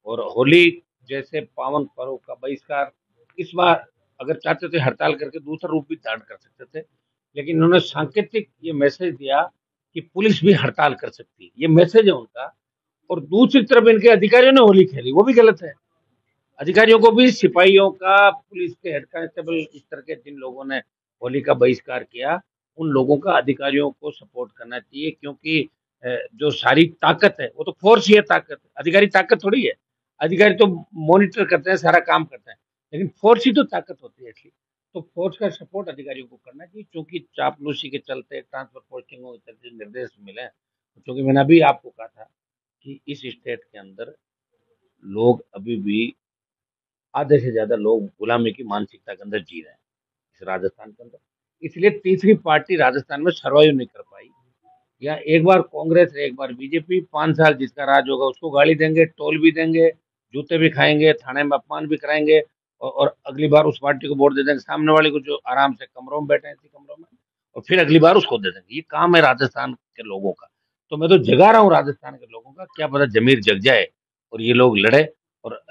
और होली जैसे पावन पर्व का बहिष्कार इस बार अगर चाहते थे हड़ताल करके दूसरा रूप भी धारण कर सकते थे, लेकिन उन्होंने सांकेतिक ये मैसेज दिया कि पुलिस भी हड़ताल कर सकती है, ये मैसेज है उनका। और दूसरी तरफ इनके अधिकारियों ने होली खेली, वो भी गलत है। अधिकारियों को भी, सिपाहियों का, पुलिस के हेड कांस्टेबल, इस तरह के जिन लोगों ने होली का बहिष्कार किया, उन लोगों का अधिकारियों को सपोर्ट करना चाहिए, क्योंकि जो सारी ताकत है वो तो फोर्स ही है, ताकत। अधिकारी ताकत थोड़ी है। अधिकारी तो मॉनिटर करते हैं, सारा काम करते हैं, लेकिन फोर्स ही तो ताकत होती है इसलिए। तो फोर्स का सपोर्ट अधिकारियों को करना चाहिए, क्योंकि चापलूसी के चलते, ट्रांसफर पोस्टिंगों के चलते निर्देश मिले हैं। क्योंकि मैंने अभी आपको कहा था कि इस स्टेट के अंदर लोग अभी भी, आधे से ज्यादा लोग गुलामी की मानसिकता के अंदर जी रहे हैं इस राजस्थान के अंदर। इसलिए तीसरी पार्टी राजस्थान में सर्वाइव नहीं कर पाई। या एक बार कांग्रेस है, एक बार बीजेपी, 5 साल जिसका राज होगा उसको गाली देंगे, टोल भी देंगे, जूते भी खाएंगे, थाने में अपमान भी कराएंगे, और अगली बार उस पार्टी को वोट दे देंगे, सामने वाले को जो आराम से कमरों में बैठे हैं, इसी कमरों में, और फिर अगली बार उसको दे देंगे। ये काम है राजस्थान के लोगों का। तो मैं तो जगा रहा हूँ राजस्थान के लोगों का, क्या पता जमीर जग जाए और ये लोग लड़े। और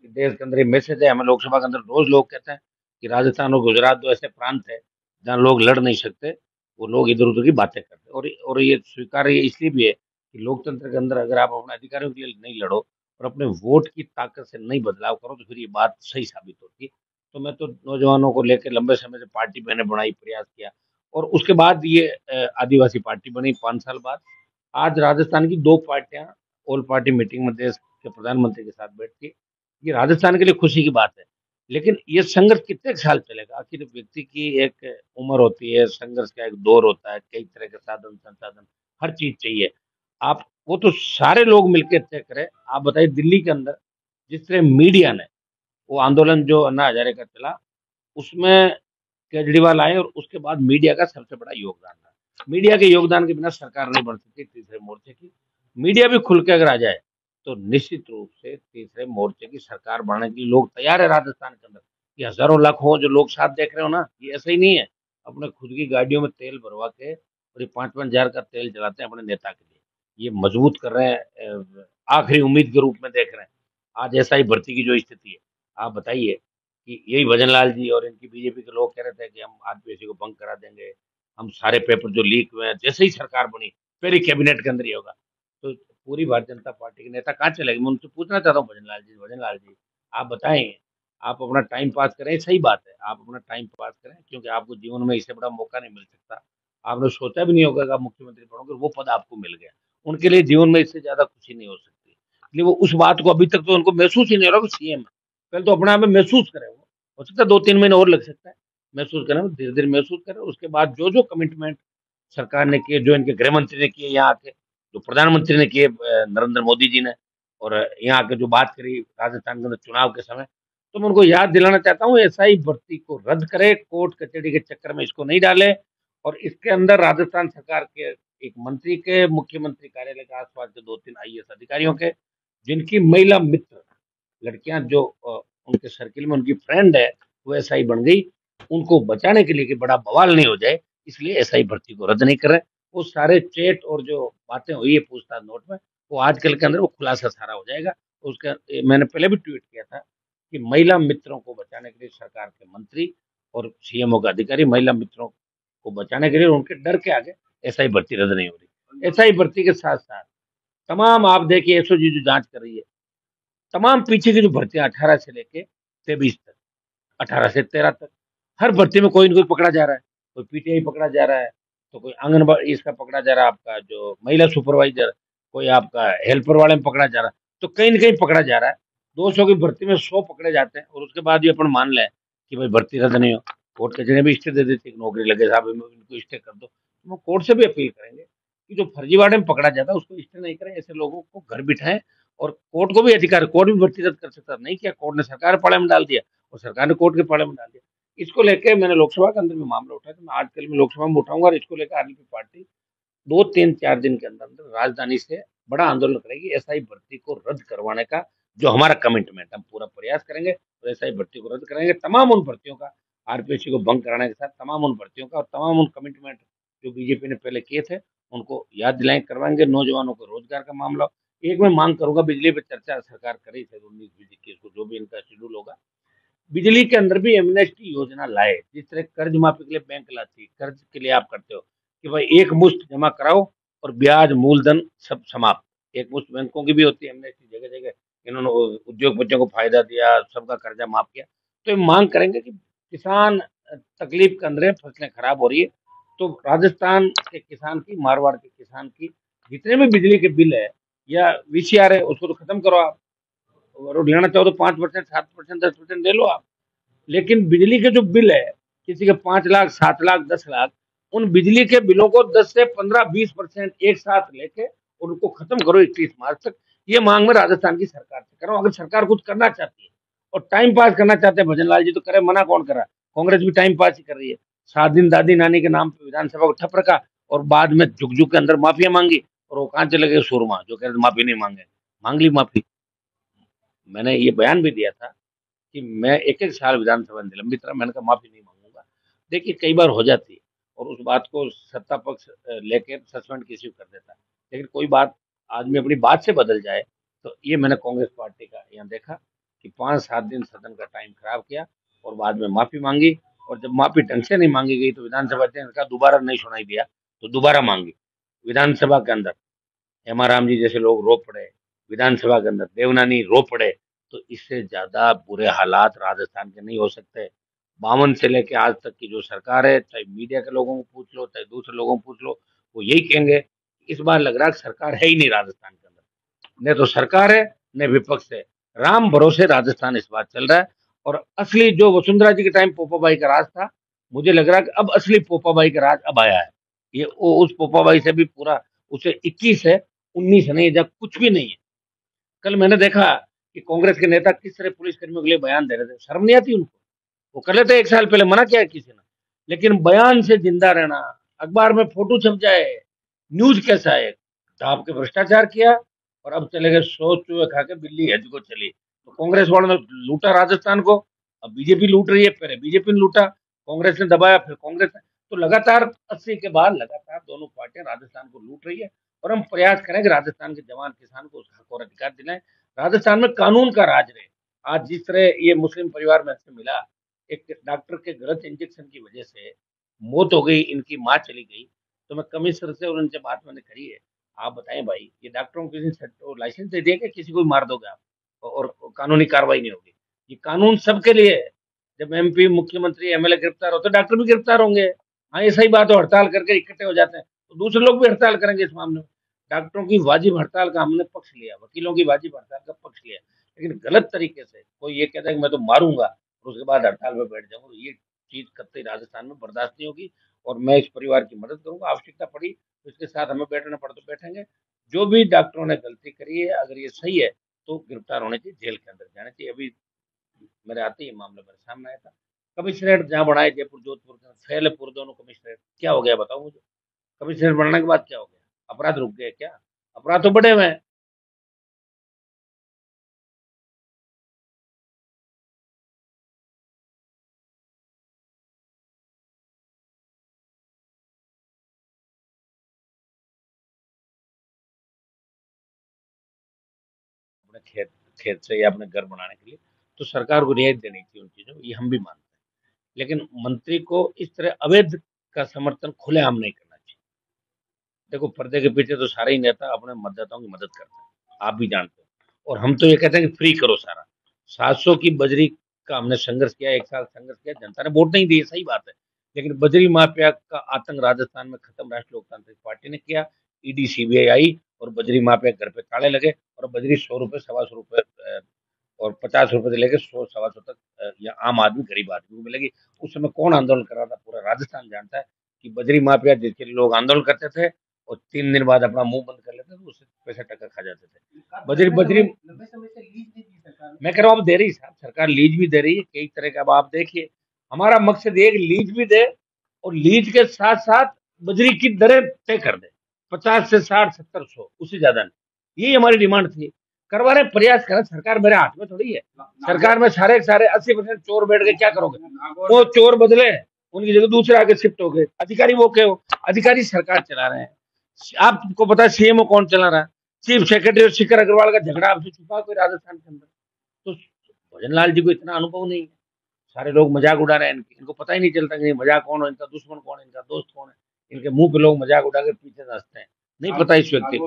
देश के अंदर ये मैसेज है, हमें लोकसभा के अंदर रोज लोग कहते हैं कि राजस्थान और गुजरात दो ऐसे प्रांत है जहाँ लोग लड़ नहीं सकते। वो लोग इधर उधर की बातें करते हैं, और ये स्वीकार्य इसलिए भी है कि लोकतंत्र के अंदर अगर आप अपने अधिकारियों के लिए नहीं लड़ो और अपने वोट की ताकत से नहीं बदलाव करो, तो फिर ये बात सही साबित होती है। तो मैं तो नौजवानों को लेकर लंबे समय से पार्टी मैंने बनाई, प्रयास किया, और उसके बाद ये आदिवासी पार्टी बनी 5 साल बाद। आज राजस्थान की दो पार्टियां ऑल पार्टी मीटिंग में देश के प्रधानमंत्री के साथ बैठती है। ये राजस्थान के लिए खुशी की बात है। लेकिन ये संघर्ष कितने साल चलेगा? आखिर व्यक्ति की एक उम्र होती है, संघर्ष का एक दौर होता है, कई तरह के साधन संसाधन, हर चीज चाहिए। आप वो तो सारे लोग मिलकर तय करें। आप बताइए, दिल्ली के अंदर जिस तरह मीडिया ने, वो आंदोलन जो अन्ना हजारे का चला, उसमें केजरीवाल आए, और उसके बाद मीडिया का सबसे बड़ा योगदान रहा। मीडिया के योगदान के बिना सरकार नहीं बन सकती तीसरे मोर्चे की। मीडिया भी खुल के अगर आ जाए तो निश्चित रूप से तीसरे मोर्चे की सरकार बनाने के लिए लोग तैयार है राजस्थान के अंदर। ये हजारों लाख हो जो लोग साथ देख रहे हो ना, ये ऐसा ही नहीं है अपने खुद की गाड़ियों में तेल भरवा के, और ये 5-5 हजार का तेल जलाते हैं अपने नेता के लिए। ये मजबूत कर रहे हैं, आखिरी उम्मीद के रूप में देख रहे हैं। आज ऐसा ही भर्ती की जो स्थिति है, आप बताइए कि यही भजन लाल जी और इनकी बीजेपी के लोग कह रहे थे कि हम आरपीएससी को भंग करा देंगे, हम सारे पेपर जो लीक हुए हैं, जैसे ही सरकार बनी पहले कैबिनेट के अंदर ही होगा। तो पूरी भारतीय जनता पार्टी के नेता कहाँ चले गए? मैं उनसे पूछना चाहता हूँ, भजन लाल जी, आप बताएं। आप अपना टाइम पास करें, सही बात है, आप अपना टाइम पास करें, क्योंकि आपको जीवन में इससे बड़ा मौका नहीं मिल सकता। आपने सोचा भी नहीं होगा कि आप मुख्यमंत्री बनोगे, वो पद आपको मिल गया। उनके लिए जीवन में इससे ज्यादा खुशी नहीं हो सकती। इसलिए वो उस बात को, अभी तक तो उनको महसूस ही नहीं हो रहा कि सीएम है। पहले तो अपने आप में महसूस करें। वो हो सकता है 2-3 महीने और लग सकता है महसूस करें, धीरे धीरे महसूस करें। उसके बाद जो जो कमिटमेंट सरकार ने किए, जो इनके गृह मंत्री ने किए यहाँ आके, जो प्रधानमंत्री ने किए नरेंद्र मोदी जी ने, और यहाँ आके जो बात करी राजस्थान के अंदर चुनाव के समय, तो मैं उनको याद दिलाना चाहता हूँ, एसआई भर्ती को रद्द करे, कोर्ट कचहरी के चक्कर में इसको नहीं डाले। और इसके अंदर राजस्थान सरकार के एक मंत्री के, मुख्यमंत्री कार्यालय के आसपास के 2-3 आईएएस अधिकारियों के, जिनकी महिला मित्र लड़कियां जो उनके सर्किल में उनकी फ्रेंड है, वो एसआई बन गई, उनको बचाने के लिए कि बड़ा बवाल नहीं हो जाए, इसलिए एसआई भर्ती को रद्द नहीं कर रहे। वो सारे चेट और जो बातें हुई है पूछताछ नोट में, वो आजकल के अंदर वो खुलासा सारा हो जाएगा। उसका मैंने पहले भी ट्वीट किया था कि महिला मित्रों को बचाने के लिए सरकार के मंत्री और सीएमओ का अधिकारी महिला मित्रों को बचाने के लिए उनके डर के आगे एसआई भर्ती रद्द नहीं हो रही। एसआई भर्ती के साथ साथ तमाम, आप देखिए, एसओजी जो जांच कर रही है, तमाम पीछे की जो भर्तियां 18 से लेके 23 तक, 18 से 13 तक, हर भर्ती में कोई न कोई पकड़ा जा रहा है। कोई पीटीआई पकड़ा जा रहा है, तो कोई आंगनबाड़ी इसका पकड़ा जा रहा है, आपका जो महिला सुपरवाइजर, कोई आपका हेल्पर वाले में पकड़ा जा रहा है। तो कहीं न कहीं पकड़ा जा रहा है। 200 की भर्ती में 100 पकड़े जाते हैं, और उसके बाद भी अपन मान लें कि भाई भर्ती रद्द नहीं हो। कोर्ट कचहरी भी स्टे दे देती है कि नौकरी लगे साहब, इनको स्टे कर दो। तो वो कोर्ट से भी अपील करेंगे कि जो फर्जीवाड़े में पकड़ा जाता है उसको स्टे नहीं करें, ऐसे लोगों को घर बिठाएं। और कोर्ट को भी अधिकार, कोर्ट भी भर्ती रद्द कर सकता है, नहीं किया कोर्ट ने, सरकार पाले में डाल दिया, और सरकार ने कोर्ट के पाले में डाल दिया। इसको लेके मैंने लोकसभा के अंदर में मामला उठाया, तो मैं आजकल में लोकसभा में उठाऊंगा, और इसको लेकर आरएलपी पार्टी 2-3-4 दिन के अंदर अंदर राजधानी से बड़ा आंदोलन करेगी। एसआई भर्ती को रद्द करवाने का जो हमारा कमिटमेंट, हम पूरा प्रयास करेंगे और एसआई भर्ती को रद्द करेंगे, तमाम उन भर्तियों का, आरपीएससी को भंग कराने के साथ तमाम उन भर्तियों का, और तमाम उन कमिटमेंट जो बीजेपी ने पहले किए थे उनको याद दिलाएं, करवाएंगे। नौजवानों को रोजगार का मामला, एक मैं मांग करूंगा, बिजली पे चर्चा सरकार करे थे 19-20-21 को, जो भी इनका शेड्यूल होगा, बिजली के अंदर भी एमनेस्टी योजना लाए। जिस तरह कर्ज माफी के लिए बैंक लाती है, कर्ज के लिए आप करते हो कि भाई एक मुश्त जमा कराओ और ब्याज मूलधन सब समाप्त। एक मुश्त बैंकों की भी होती है एमनेस्टी, जगह जगह इन्होंने उद्योगपतियों को फायदा दिया, सबका कर्जा माफ किया। तो ये मांग करेंगे कि किसान तकलीफ के अंदर है, फसलें खराब हो रही है, तो राजस्थान के किसान की, मारवाड़ के किसान की जितने भी बिजली के बिल है या वीसीआर है, उसको तो खत्म करो आप। और लेना चाहो तो 5%, 7%, 10% ले लो आप। लेकिन बिजली के जो बिल है, किसी के 5 लाख, 7 लाख, 10 लाख, उन बिजली के बिलों को 10 से 15-20% एक साथ लेके उनको खत्म करो 31 मार्च तक। ये मांग मैं राजस्थान की सरकार से कर रहा हूँ। अगर सरकार कुछ करना चाहती है और टाइम पास करना चाहते हैं भजन लाल जी, तो करे, मना कौन कर रहा है? कांग्रेस भी टाइम पास ही कर रही है। 7 दिन दादी नानी के नाम पे विधानसभा को ठप रखा और बाद में झुक झुक के अंदर माफिया मांगी, और वो कहाँ चले गए सुरमा, जो कह रहे माफी नहीं मांगे, मांग ली माफी। मैंने ये बयान भी दिया था कि मैं एक एक साल विधानसभा निलंबित रहा, मैंने कहा माफी नहीं मांगूंगा। देखिए कई बार हो जाती है और उस बात को सत्ता पक्ष लेकर सस्पेंड किसी को कर देता है, लेकिन कोई बात आदमी अपनी बात से बदल जाए, तो ये मैंने कांग्रेस पार्टी का यहाँ देखा कि 5-7 दिन सदन का टाइम खराब किया और बाद में माफी मांगी। और जब माफी ढंग से नहीं मांगी गई तो विधानसभा अध्यक्ष का दोबारा नहीं सुनाई दिया, तो दोबारा मांगी विधानसभा के अंदर। हेमा राम जी जैसे लोग रो पड़े विधानसभा के अंदर, देवनानी रो पड़े। तो इससे ज्यादा बुरे हालात राजस्थान के नहीं हो सकते। 52 से लेके आज तक की जो सरकार है, चाहे मीडिया के लोगों को पूछ लो, चाहे दूसरे लोगों को पूछ लो, वो यही कहेंगे इस बार लग रहा है सरकार है ही नहीं राजस्थान के अंदर, न तो सरकार है न विपक्ष है। राम भरोसे राजस्थान इस बार चल रहा है। और असली जो वसुंधरा जी के टाइम पोपाबाई का राज था, मुझे लग रहा है कि अब असली पोपाबाई का राज अब आया है। ये उस पोपाबाई से भी पूरा, उसे 21 है, 19 नहीं, जब कुछ भी नहीं है। कल मैंने देखा कि कांग्रेस के नेता किस तरह पुलिस कर्मियों के लिए बयान दे रहे थे, शर्म नहीं आती उनको? वो कर लेते 1 साल पहले, मना किया है किसी ने, लेकिन बयान से जिंदा रहना, अखबार में फोटो छप जाए, न्यूज कैसा है, ढाप के भ्रष्टाचार किया और अब चले गए 100 चूहे खा के बिल्ली हज को चली। तो कांग्रेस वालों ने लूटा राजस्थान को, अब बीजेपी लूट रही है। पहले बीजेपी ने लूटा, कांग्रेस ने दबाया, फिर कांग्रेस ने। तो लगातार 80 के बाद लगातार दोनों पार्टियां राजस्थान को लूट रही है। और हम प्रयास करें कि राजस्थान के जवान किसान को उसका हक और अधिकार दिलाएं, राजस्थान में कानून का राज रहे। आज जिस तरह ये मुस्लिम परिवार में से मिला, एक डॉक्टर के गलत इंजेक्शन की वजह से मौत हो गई, इनकी माँ चली गई, तो मैं कमिश्नर से और उनसे बात मैंने करी है। आप बताएं भाई, ये डॉक्टरों को किसी लाइसेंस दे दिया कि किसी को भी मार दोगे आप और कानूनी कार्रवाई नहीं होगी? ये कानून सबके लिए है। जब एमपी, मुख्यमंत्री, एमएलए गिरफ्तार होते, डॉक्टर भी गिरफ्तार होंगे। हाँ, ये सही बात है, हड़ताल करके इकट्ठे हो जाते हैं, तो दूसरे लोग भी हड़ताल करेंगे इस मामले में। डॉक्टरों की वाजिब हड़ताल का हमने पक्ष लिया, वकीलों की वाजिब हड़ताल का पक्ष लिया, लेकिन गलत तरीके से कोई ये कहता है कि मैं तो मारूंगा और उसके बाद हड़ताल में बैठ जाऊंगा, तो ये चीज कतई राजस्थान में बर्दाश्त नहीं होगी। और मैं इस परिवार की मदद करूंगा, आवश्यकता पड़ी तो इसके साथ हमें बैठना पड़ा तो बैठेंगे। जो भी डॉक्टरों ने गलती करी है, अगर ये सही है तो गिरफ्तार होने चाहिए, जेल के अंदर जाना चाहिए। अभी मेरे आते ही मामला मेरे सामने आया था, कमिश्नरेट जहाँ बढ़ाए जयपुर जोधपुर का, फैलपुर दोनों कमिश्नरेट, क्या हो गया बताओ मुझे? कमिश्नरेट बढ़ने के बाद क्या हो गया? अपराध रुक गए क्या? अपराध तो बढ़े हुए हैं। अपने खेत खेत से या अपने घर बनाने के लिए, तो सरकार को रियायत देनी चाहिए उन चीजों में, ये हम भी मानते हैं। लेकिन मंत्री को इस तरह अवैध का समर्थन खुलेआम नहीं करना चाहिए। देखो, पर्दे के पीछे तो सारे ही नेता अपने मतदाताओं की मदद करते हैं, आप भी जानते हो। और हम तो ये कहते हैं कि फ्री करो सारा। 700 की बजरी का हमने संघर्ष किया, 1 साल संघर्ष किया, जनता ने वोट नहीं दिए, सही बात है। लेकिन बजरी माफिया का आतंक राजस्थान में खत्म राष्ट्रीय लोकतांत्रिक पार्टी ने किया। ईडी सीबीआई आई और बजरी माफिया घर पे ताले लगे, और बजरी 100 रुपए, 125 रुपए और 50 रुपए से लेकर 100, 125 तक या आम आदमी, गरीब आदमी को मिलेगी। उस समय कौन आंदोलन कर रहा था? पूरा राजस्थान जानता है कि बजरी माफिया जिसके लिए लोग आंदोलन करते थे और 3 दिन बाद अपना मुंह बंद कर लेते थे, तो उससे पैसा टका खा जाते थे। बजरी बजरी मैं कह रहा हूँ अब दे रही साहब, सरकार लीज भी दे रही है कई तरह का। अब आप देखिए, हमारा मकसद ये है कि लीज भी दे और लीज के साथ साथ बजरी की दरें तय कर दे, 50 से 60, 70, 100, उससे ज्यादा नहीं। यही हमारी डिमांड थी। करवा रहे, प्रयास करें, सरकार मेरे हाथ में थोड़ी है। सरकार में सारे सारे 80% चोर बैठ गए, क्या करोगे? वो चोर बदले, उनकी जगह दूसरे आगे शिफ्ट हो गए। अधिकारी वो क्या हो, अधिकारी सरकार चला रहे हैं। आपको पता है सीएमओ कौन चला रहा है? चीफ सेक्रेटरी और शिखर अग्रवाल का झगड़ा आपसे छुपा कोई राजस्थान के अंदर? तो भजन लाल जी को इतना अनुभव नहीं है। सारे लोग मजाक उड़ा रहे हैं इनकी, इनको पता ही नहीं चलता कि मजाक कौन है, इनका दुश्मन कौन है, इनका दोस्त कौन है। इनके मुंह पे लोग मजाक उड़ा के पीछे हंसते हैं, नहीं पता इस व्यक्ति को।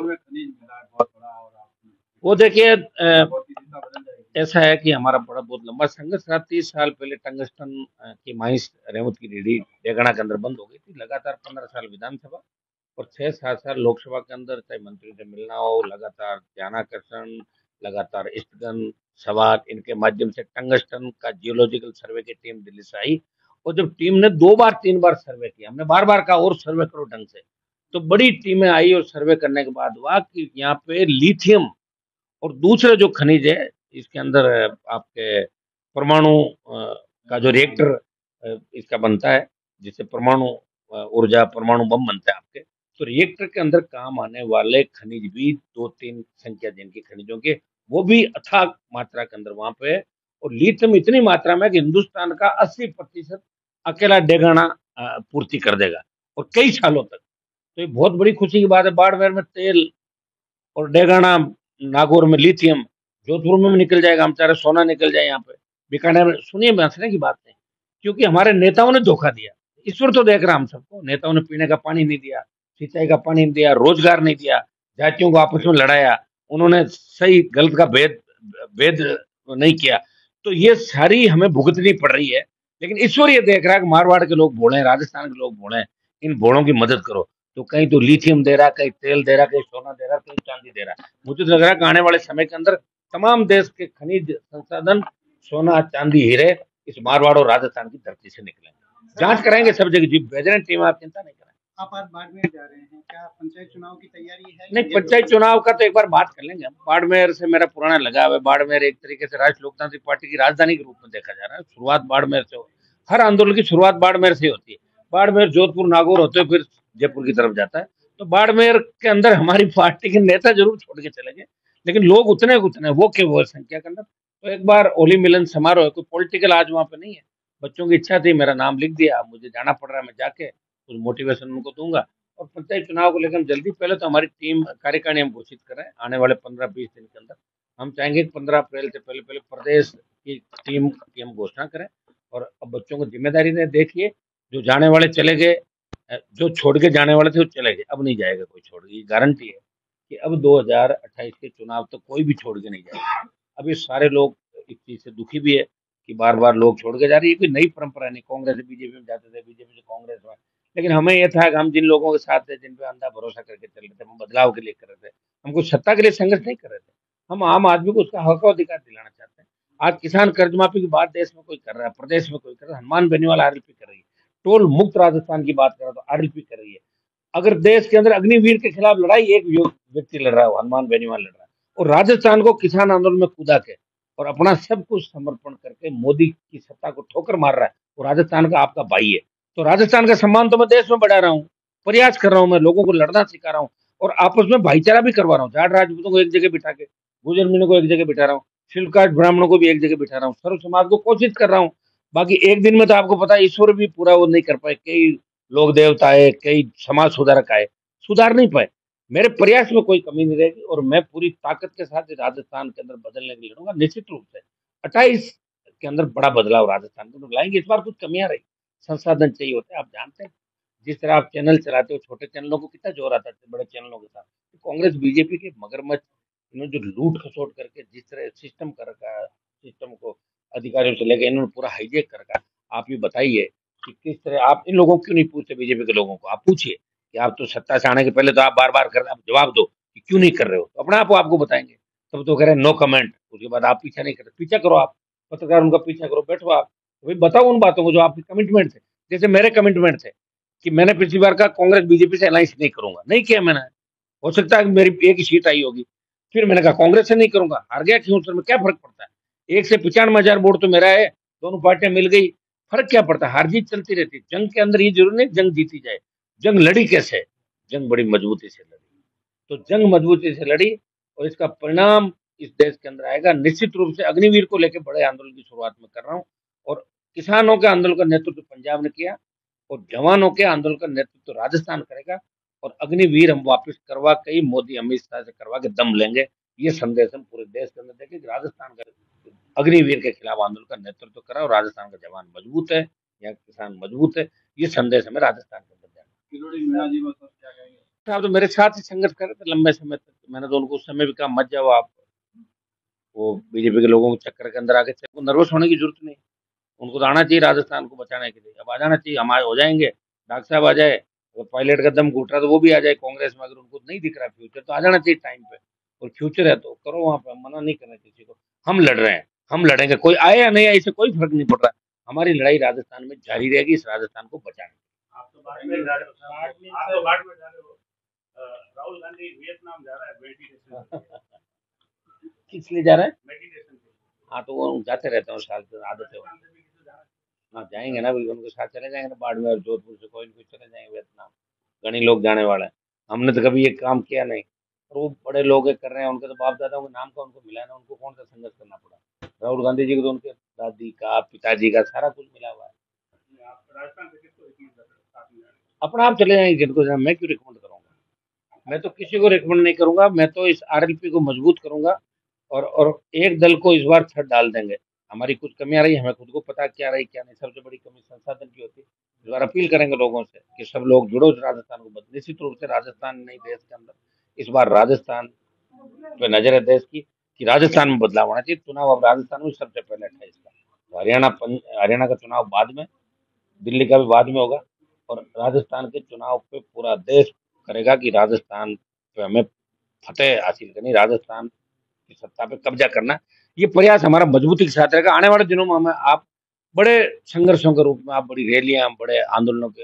वो देखिए ऐसा है कि हमारा बड़ा बहुत लंबा संघर्ष रहा। 30 साल पहले टंगस्टन की माइंस रेवत की रेडी डेगना के अंदर बंद हो गई थी। लगातार 15 साल विधानसभा और 6-7 साल लोकसभा के अंदर चाहे मंत्री से मिलना हो, लगातार ध्यानाकर्षण, लगातार स्तगन सवाल, इनके माध्यम से टंगस्टन का जियोलॉजिकल सर्वे की टीम दिल्ली से आई। और जब टीम ने 2 बार 3 बार सर्वे किया, हमने बार बार कहा और सर्वे करो ढंग से, तो बड़ी टीमें आई और सर्वे करने के बाद हुआ कि यहाँ पे लिथियम और दूसरे जो खनिज है इसके अंदर आपके परमाणु का जो रिएक्टर इसका बनता है, जिससे परमाणु ऊर्जा परमाणु बम बनता है आपके, तो रिएक्टर के अंदर काम आने वाले खनिज भी 2-3 संख्या जिनकी खनिजों के, वो भी अथाक मात्रा के अंदर वहां पे है। और लिथियम इतनी मात्रा में कि हिंदुस्तान का 80% अकेला डेगाना पूर्ति कर देगा और कई सालों तक। तो ये बहुत बड़ी खुशी की बात है। बाड़मेर में तेल और डेगाना, नागौर में लिथियम, जोधपुर में भी निकल जाएगा, हम चाह रहे सोना निकल जाए यहाँ पे, बीकानेर में। सुनिए हंसने की बात नहीं, क्योंकि हमारे नेताओं ने धोखा दिया। ईश्वर तो देख रहा हम सबको, नेताओं ने पीने का पानी नहीं दिया, सिंचाई का पानी नहीं दिया, रोजगार नहीं दिया, जातियों को आपस में लड़ाया, उन्होंने सही गलत का भेद भेद नहीं किया। तो ये सारी हमें भुगतनी पड़ रही है। लेकिन ईश्वर ये देख रहा है कि मारवाड़ के लोग भोले हैं, राजस्थान के लोग भोले हैं, इन भोलों की मदद करो। तो कहीं तो लिथियम दे रहा, कहीं तेल दे रहा, कहीं सोना दे रहा, कहीं चांदी दे रहा। मुझे तो लग रहा है कि आने वाले समय के अंदर तमाम देश के खनिज संसाधन, सोना चांदी हीरे इस मारवाड़ और राजस्थान की धरती से निकलेंगे। जांच कराएंगे सब जगह जी, भेज रहे हैं टीम, आप चिंता नहीं करें। आप आज बाड़मेर जा रहे हैं, क्या पंचायत चुनाव की तैयारी है? नहीं, पंचायत चुनाव का तो एक बार बात कर लेंगे हम। बाड़मेर से मेरा पुराना लगाव है। बाड़मेर एक तरीके से राष्ट्रीय लोकतांत्रिक पार्टी की राजधानी के रूप में देखा जा रहा है। शुरुआत बाड़मेर से, हर आंदोलन की शुरुआत बाड़मेर से होती है। बाड़मेर, जोधपुर, नागौर होते हुए फिर जयपुर की तरफ जाता है। तो बाड़मेर के अंदर हमारी पार्टी के नेता जरूर छोड़ के चले गए, लेकिन लोग उतने उतने वो के वो संख्या के अंदर। तो एक बार होली मिलन समारोह है, कोई पॉलिटिकल आज वहां पे नहीं है। बच्चों की इच्छा थी, मेरा नाम लिख दिया, मुझे जाना पड़ रहा है, मैं जाके कुछ मोटिवेशन उनको दूंगा। और पंचायत चुनाव को लेकर हम जल्दी, पहले तो हमारी टीम कार्यकारिणी हम घोषित कर रहे हैं आने वाले 15-20 दिन के अंदर। हम चाहेंगे कि 15 अप्रैल से पहले पहले प्रदेश की टीम की हम घोषणा करें। और अब बच्चों को जिम्मेदारी दें। देखिए, जो जाने वाले चले गए, जो छोड़ के जाने वाले थे वो चले गए, अब नहीं जाएगा कोई छोड़ के। ये गारंटी है कि अब 2028 के चुनाव तो कोई भी छोड़ के नहीं जाएगा। अब ये सारे लोग इस चीज से दुखी भी है कि बार बार लोग छोड़ के जा रहे हैं। ये कोई नई परंपरा नहीं, कांग्रेस से बीजेपी में जाते थे, बीजेपी से कांग्रेस में। लेकिन हमें यह था कि हम जिन लोगों के साथ थे, जिन पे अंधा भरोसा करके चल रहे थे, हम बदलाव के लिए कर रहे थे, हम कुछ सत्ता के लिए संघर्ष नहीं कर रहे थे। हम आम आदमी को उसका हक और अधिकार दिलाना चाहते हैं। आज किसान कर्ज माफी की बात देश में कोई कर रहा है, प्रदेश में कोई कर रहा है, हनुमान बेनीवाल आरएलपी कर रही है। टोल मुक्त राजस्थान की बात करें तो आरएलपी कर रही है। अगर देश के अंदर अग्निवीर के खिलाफ लड़ाई एक व्यक्ति लड़ रहा है, हनुमान बेनीवाल लड़ रहा है। और राजस्थान को किसान आंदोलन में कूदा के और अपना सब कुछ समर्पण करके मोदी की सत्ता को ठोकर मार रहा है, वो राजस्थान का आपका भाई है। तो राजस्थान का सम्मान तो मैं देश में बढ़ा रहा हूँ, प्रयास कर रहा हूँ, मैं लोगों को लड़ना सिखा रहा हूँ और आपस में भाईचारा भी करवा रहा हूँ। जाट राजपूतों को एक जगह बिठा के, गुजर मीनों को एक जगह बिठा रहा हूँ, शिल्पकाट ब्राह्मणों को भी एक जगह बिठा रहा हूँ, सर्व समाज को कोशिश कर रहा हूँ। बाकी एक दिन में तो आपको पता है ईश्वर भी पूरा वो नहीं कर पाए। कई लोग देवता आए, कई समाज सुधारक आए, सुधार नहीं पाए। मेरे प्रयास में कोई कमी नहीं रहेगी और मैं पूरी ताकत के साथ राजस्थान के अंदर बदलने के लिए लड़ूंगा निश्चित रूप से। 28 के अंदर बड़ा बदलाव राजस्थान के अंदर लाएंगे। इस बार कुछ कमियां रही, संसाधन चाहिए होते हैं, आप जानते हैं। जिस तरह आप चैनल चलाते हो, छोटे चैनलों को कितना जोर आता है बड़े चैनलों के साथ। तो कांग्रेस बीजेपी के मगरमच्छ, इन्होंने जो लूट खसोट करके जिस तरह सिस्टम कर रखा है, सिस्टम को अधिकारियों से लेकर इन्होंने पूरा हाईजेक कर रखा है। आप ये बताइए कि किस तरह आप इन लोगों को क्यों नहीं पूछते, बीजेपी के लोगों को आप पूछिए कि आप तो सत्ता से आने के पहले तो आप बार बार कर, आप जवाब दो कि क्यों नहीं कर रहे हो, तो अपने आप आपको बताएंगे। तब तो कह रहे हैं नो कमेंट, उसके बाद आप पीछा नहीं करते। पीछा करो, आप पत्रकार उनका पीछा करो, बैठो आप, तो भाई बताओ उन बातों को जो आपके कमिटमेंट थे। जैसे मेरे कमिटमेंट थे कि मैंने पिछली बार कहा कांग्रेस बीजेपी से अलायंस नहीं करूंगा, नहीं किया मैंने। हो सकता है कि मेरी एक ही सीट आई होगी, फिर मैंने कहा कांग्रेस से नहीं करूंगा, हार गया क्यों, सर में क्या फर्क पड़ता है। 1 से 95,000 वोट तो मेरा है, दोनों पार्टियां मिल गई, फर्क क्या पड़ता है। हार जीत चलती रहती है। जंग के अंदर ये जरूरी नहीं जंग जीती जाए। जंग लड़ी कैसे, जंग बड़ी मजबूती से लड़ी। तो जंग मजबूती से लड़ी और इसका परिणाम इस देश के अंदर आएगा निश्चित रूप से। अग्निवीर को लेकर बड़े आंदोलन की शुरुआत में कर रहा हूँ और किसानों के आंदोलन का नेतृत्व पंजाब ने किया और जवानों के आंदोलन का नेतृत्व राजस्थान करेगा। और अग्निवीर हम वापस करवा के ही मोदी अमित शाह से करवा के दम लेंगे। ये संदेश हम पूरे देश के अंदर देंगे कि राजस्थान का अग्निवीर के खिलाफ आंदोलन का नेतृत्व करा और राजस्थान का जवान मजबूत है, यहाँ के किसान मजबूत है। ये संदेश हमें राजस्थान के अंदर देना। किरोड़ी मीणा जी को क्या कहेंगे? आप तो मेरे साथ ही संघर्ष कर रहे थे लंबे समय तक, मैंने तो उनको उस समय भी कहा मत जाओ आप, वो बीजेपी के लोगों के चक्कर के अंदर आके उनको नर्वस होने की जरूरत नहीं। उनको तो आना चाहिए राजस्थान को बचाने के लिए, अब आ जाना चाहिए, हम हो जाएंगे। डॉक्टर साहब आ जाए, अगर पायलट का दम घुट रहा तो वो भी आ जाए कांग्रेस में, अगर उनको नहीं दिख रहा फ्यूचर तो आ जाना चाहिए टाइम पे। और फ्यूचर है तो करो वहां पे, मना नहीं करना किसी को। हम लड़ रहे हैं, हम लड़ेंगे, कोई आए या नहीं आए इससे कोई फर्क नहीं पड़ रहा। हमारी लड़ाई राजस्थान में जारी रहेगी, इस राजस्थान को बचाने। आप तो बाढ़ में जा रहे हो, राहुल गांधी वियतनाम जा रहा है मेडिटेशन किस लिए जा रहा है? मेडिटेशन। हाँ तो वो जाते रहते हैं, साल की आदत है। हाँ जाएंगे ना, बिल्कुल उनके साथ चले जाएंगे ना, बाड़मेर और जोधपुर से कोई न कोई चले जाएंगे वियतनाम। गणी लोग जाने वाले हैं, हमने तो कभी ये काम किया नहीं। और वो बड़े लोग ये कर रहे हैं, उनके तो बाप दादाओं के नाम का उनको मिला है ना, उनको कौन सा संघर्ष करना पड़ा। राहुल गांधी जी को तो उनके दादी का पिताजी का सारा कुछ मिला हुआ है। राजस्थान से किसको रिकमेंड कर रहे हो साथ में जाने? अपना आप चले जाएंगे जिनको जाना, मैं क्यों रिकमेंड करूंगा? मैं तो किसी को रिकमेंड नहीं करूंगा, मैं तो इस आरएलपी को मजबूत करूंगा। और एक दल को इस बार छत डाल देंगे। हमारी कुछ कमियां रही, हमें खुद को पता क्या रही क्या नहीं। सबसे बड़ी कमी संसाधन की होती है। इस बार अपील करेंगे लोगों से कि सब लोग जुड़ो राजस्थान को बदले। निश्चित रूप से राजस्थान नहीं देश के अंदर, इस बार राजस्थान पे नजर है देश की कि राजस्थान में बदलाव होना चाहिए। चुनाव अब राजस्थान में सबसे पहले 28 का, तो हरियाणा का चुनाव बाद में, दिल्ली का भी बाद में होगा। और राजस्थान के चुनाव पे पूरा देश करेगा कि राजस्थान पे हमें फतेह हासिल करनी, राजस्थान की सत्ता पे कब्जा करना। ये प्रयास हमारा मजबूती के साथ रहेगा। आने वाले दिनों में हमें आप बड़े संघर्षों के रूप में, आप बड़ी रैलियां, बड़े आंदोलनों के